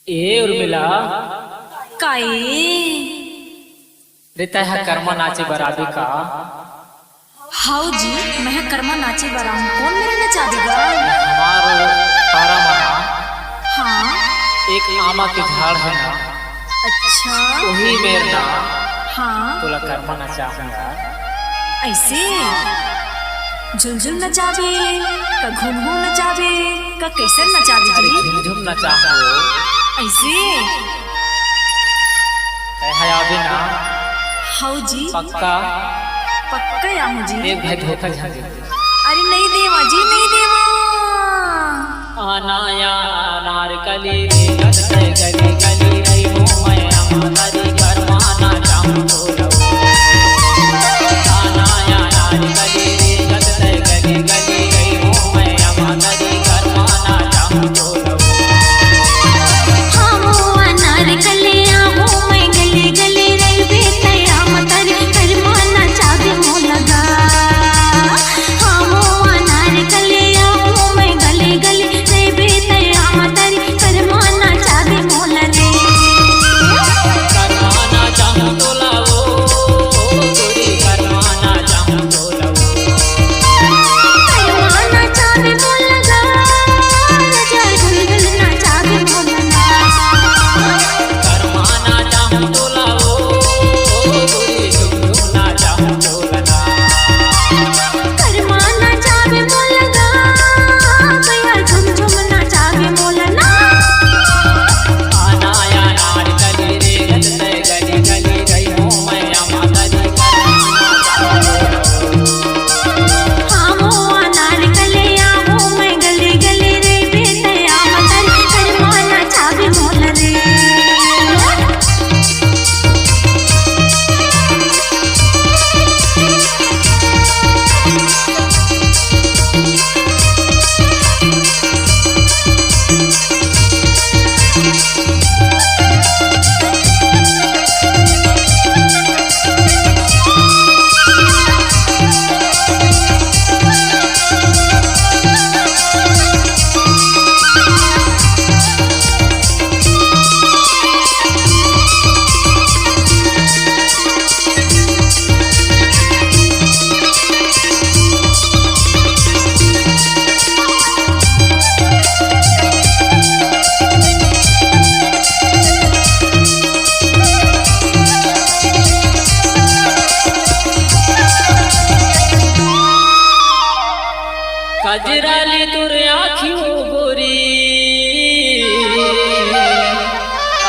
ए उर्मिला काय रीता है कर्मा नाचे बराबी का। हाउ जी मैं कर्मा नाचे बरा हूँ। कौन मेरे नचा देगा? हमार पारा माना हाँ एक आमा के झाड़ है ना, अच्छा वही मेरे ना हाँ तोला कर्मा नचा है यार। ऐसे झुलझुल नचावे का घूम घूम नचावे का कैसे नचावे अरे जी? झुमझुम नचा हो ऐसे है अभी ना हाउ जी पक्का पक्का आऊँ जी। एक भाई धोखा झांगे अरे नहीं देवा जी नहीं देवा। आनाया नारकली रे गली गली गली रही हूँ मैं हमारी कर्मा नाचा बोलो। आनाया नारकली रे गली गली गली रही हूँ मैं हमारी कर्मा नाचा बोलो। कजराली तुर आँखियों गोरी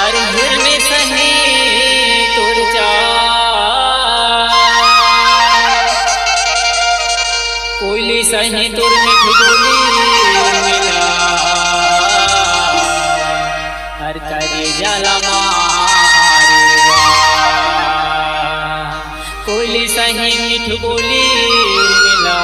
अरे हिरने सही तुर कोयली सही तुर में खुजली मिला हर करे जला मारेगा कोयली सही मिठ बोली मिला।